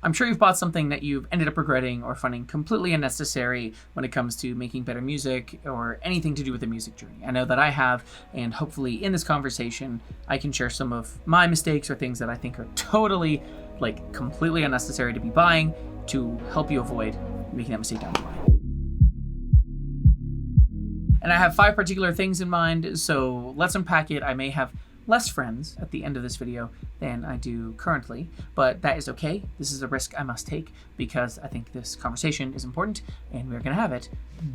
I'm sure you've bought something that you've ended up regretting or finding completely unnecessary when it comes to making better music or anything to do with the music journey. I know that I have, and hopefully in this conversation, I can share some of my mistakes or things that I think are totally, like, completely unnecessary to be buying to help you avoid making that mistake down the line. And I have 5 particular things in mind, so let's unpack it. I may have less friends at the end of this video than I do currently, but that is okay. This is a risk I must take because I think this conversation is important and we're gonna have it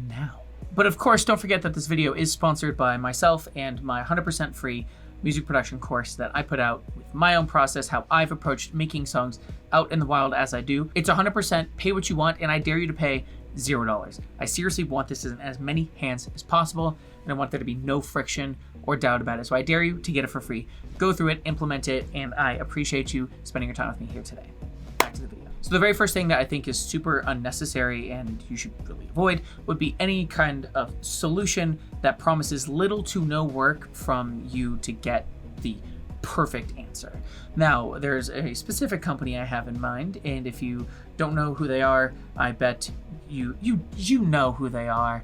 now. But of course, don't forget that this video is sponsored by myself and my 100% free music production course that I put out with my own process, how I've approached making songs out in the wild as I do. It's 100% pay what you want, and I dare you to pay $0. I seriously want this in as many hands as possible, and I want there to be no friction or doubt about it. So I dare you to get it for free. Go through it, implement it, and I appreciate you spending your time with me here today. Back to the video. So the very first thing that I think is super unnecessary and you should really avoid would be any kind of solution that promises little to no work from you to get the perfect answer. Now, there's a specific company I have in mind, and if you don't know who they are, I bet you know who they are.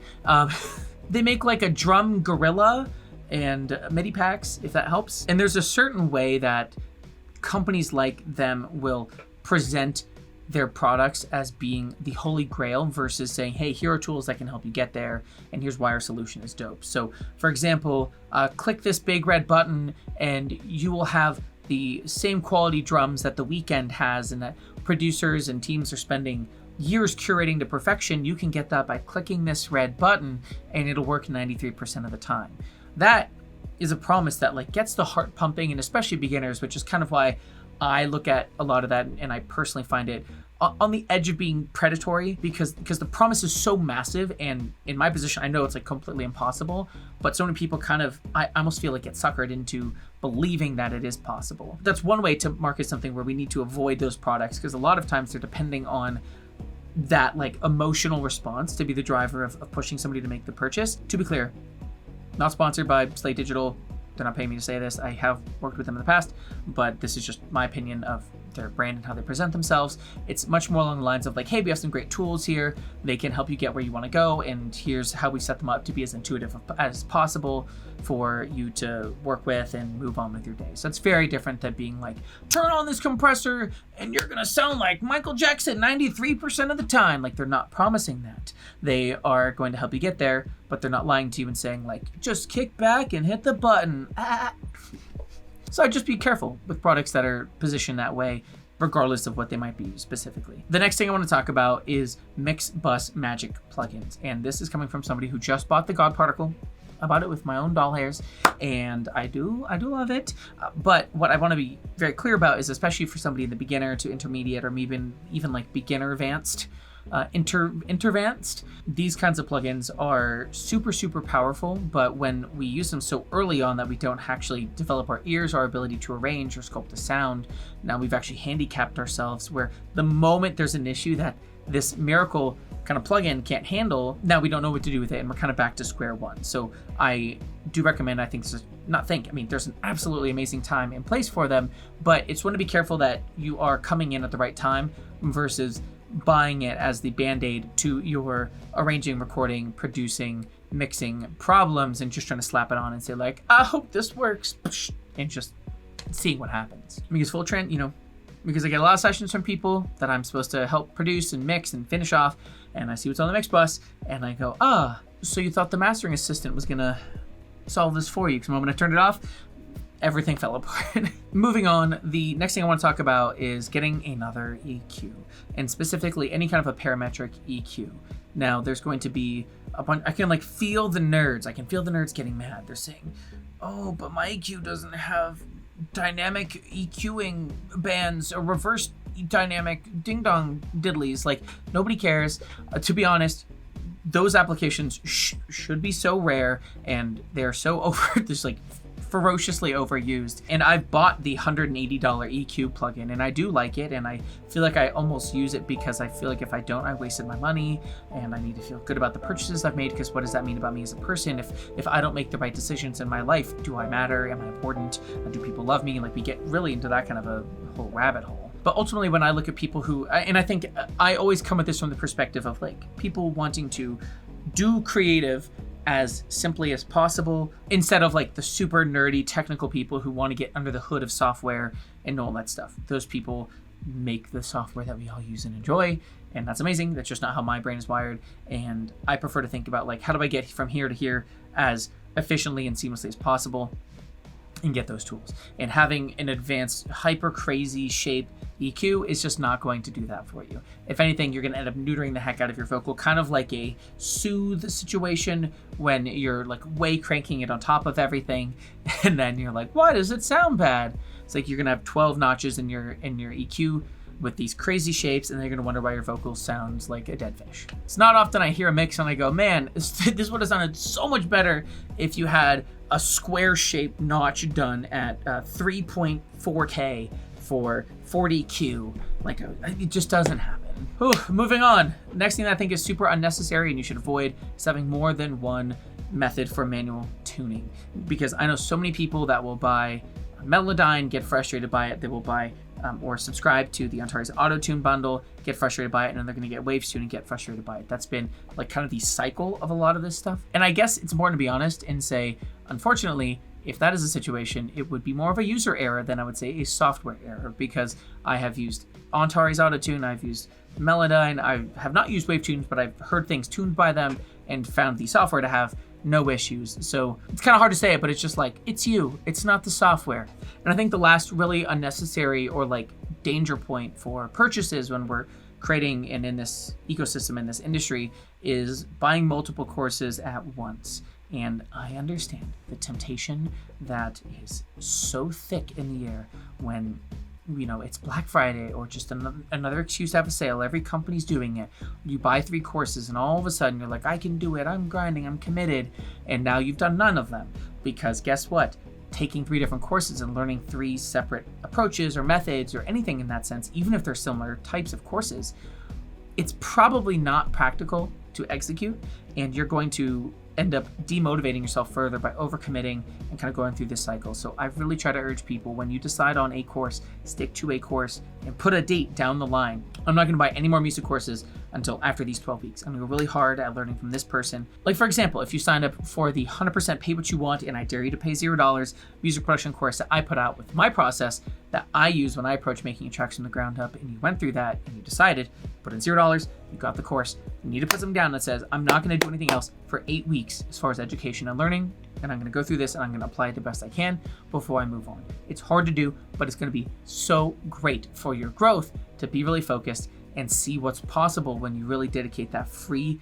They make like a drum gorilla and MIDI packs, if that helps. And there's a certain way that companies like them will present their products as being the holy grail versus saying, hey, here are tools that can help you get there, and here's why our solution is dope. So for example, click this big red button and you will have the same quality drums that The Weeknd has and that producers and teams are spending years curating to perfection. You can get that by clicking this red button and it'll work 93% of the time. That is a promise that like gets the heart pumping, and especially beginners, which is kind of why I look at a lot of that, and I personally find it on the edge of being predatory because the promise is so massive, and in my position, I know it's like completely impossible, but so many people I almost feel like get suckered into believing that it is possible. That's one way to market something where we need to avoid those products, because a lot of times they're depending on that like emotional response to be the driver of pushing somebody to make the purchase. To be clear, not sponsored by Slate Digital. They're not paying me to say this. I have worked with them in the past, but this is just my opinion of their brand and how they present themselves. It's much more along the lines of like, hey, we have some great tools here. They can help you get where you want to go, and here's how we set them up to be as intuitive as possible for you to work with and move on with your day. So it's very different than being like, turn on this compressor and you're gonna sound like Michael Jackson 93% of the time. Like, they're not promising that. They are going to help you get there, but they're not lying to you and saying like, just kick back and hit the button. So I'd just be careful with products that are positioned that way, regardless of what they might be specifically. The next thing I want to talk about is Mix Bus Magic plugins. And this is coming from somebody who just bought the God Particle. I bought it with my own doll hairs, and I do love it. But what I want to be very clear about is, especially for somebody in the beginner to intermediate, or even like beginner advanced, intervanced, these kinds of plugins are super powerful, but when we use them so early on that we don't actually develop our ears, our ability to arrange or sculpt the sound, now we've actually handicapped ourselves, where the moment there's an issue that this miracle kind of plugin can't handle, now we don't know what to do with it, and we're kind of back to square one. So I do recommend, there's an absolutely amazing time and place for them, but it's want to be careful that you are coming in at the right time versus buying it as the band-aid to your arranging, recording, producing, mixing problems, and just trying to slap it on and say like, I hope this works, and just seeing what happens. Because full trend, because I get a lot of sessions from people that I'm supposed to help produce and mix and finish off, and I see what's on the mix bus, and I go, so you thought the mastering assistant was gonna solve this for you? Because the moment I turned it off, everything fell apart. Moving on, the next thing I want to talk about is getting another EQ, and specifically any kind of a parametric EQ. Now, there's going to be a bunch, I can feel the nerds. I can feel the nerds getting mad. They're saying, oh, but my EQ doesn't have dynamic EQing bands or reverse dynamic ding dong diddlies. Like, nobody cares. To be honest, those applications should be so rare, and they're so ferociously overused. And I've bought the $180 EQ plugin, and I do like it, and I feel like I almost use it because I feel like if I don't, I wasted my money, and I need to feel good about the purchases I've made, because what does that mean about me as a person? If I don't make the right decisions in my life, do I matter? Am I important? Do people love me? We get really into that kind of a whole rabbit hole. But ultimately, when I look at people who, and I think I always come at this from the perspective of like people wanting to do creative as simply as possible, instead of like the super nerdy technical people who want to get under the hood of software and all that stuff. Those people make the software that we all use and enjoy, and that's amazing. That's just not how my brain is wired, and I prefer to think about like, how do I get from here to here as efficiently and seamlessly as possible, and get those tools. And having an advanced hyper crazy shape EQ is just not going to do that for you. If anything, you're going to end up neutering the heck out of your vocal, kind of like a soothe situation when you're like way cranking it on top of everything, and then you're like, why does it sound bad? It's like you're going to have 12 notches in your EQ with these crazy shapes, and they're going to wonder why your vocal sounds like a dead fish. It's not often I hear a mix and I go, man, this would have sounded so much better if you had a square shaped notch done at 3.4K for 40Q. Like, it just doesn't happen. Whew, moving on. Next thing that I think is super unnecessary and you should avoid is having more than one method for manual tuning. Because I know so many people that will buy Melodyne, get frustrated by it. They will buy or subscribe to the Antares Auto-Tune bundle, get frustrated by it, and then they're going to get Waves Tune and get frustrated by it. That's been like kind of the cycle of a lot of this stuff. And I guess it's important to be honest and say, unfortunately, if that is a situation, it would be more of a user error than I would say a software error, because I have used Antares Auto-Tune, I've used Melodyne, I have not used Wave Tunes, but I've heard things tuned by them and found the software to have no issues. So it's kind of hard to say it, but it's just like, it's you, it's not the software. And I think the last really unnecessary or like danger point for purchases when we're creating and in this ecosystem, in this industry, is buying multiple courses at once. And I understand the temptation that is so thick in the air when, you know, it's Black Friday or just another excuse to have a sale. Every company's doing it. You buy 3 courses and all of a sudden you're like, I can do it, I'm grinding, I'm committed. And now you've done none of them, because guess what? Taking 3 different courses and learning 3 separate approaches or methods or anything in that sense, even if they're similar types of courses, it's probably not practical to execute, and you're going to end up demotivating yourself further by overcommitting and kind of going through this cycle. So I really try to urge people, when you decide on a course, stick to a course and put a date down the line. I'm not going to buy any more music courses until after these 12 weeks. I'm going to go really hard at learning from this person. Like, for example, if you signed up for the 100% pay what you want and I dare you to pay $0 music production course that I put out with my process that I use when I approach making tracks from the ground up, and you went through that and you decided, put in $0, you got the course, you need to put something down that says, I'm not going to do anything else for 8 weeks as far as education and learning, and I'm going to go through this and I'm going to apply it the best I can before I move on. It's hard to do, but it's going to be so great for your growth to be really focused and see what's possible when you really dedicate that free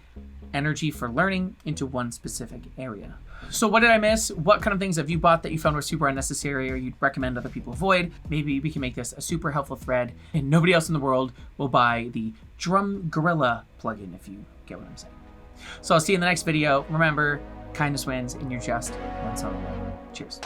energy for learning into one specific area. So what did I miss? What kind of things have you bought that you found were super unnecessary or you'd recommend other people avoid? Maybe we can make this a super helpful thread and nobody else in the world will buy the Drum Gorilla plugin, if you get what I'm saying. So I'll see you in the next video. Remember, kindness wins and you're just one song away. Cheers.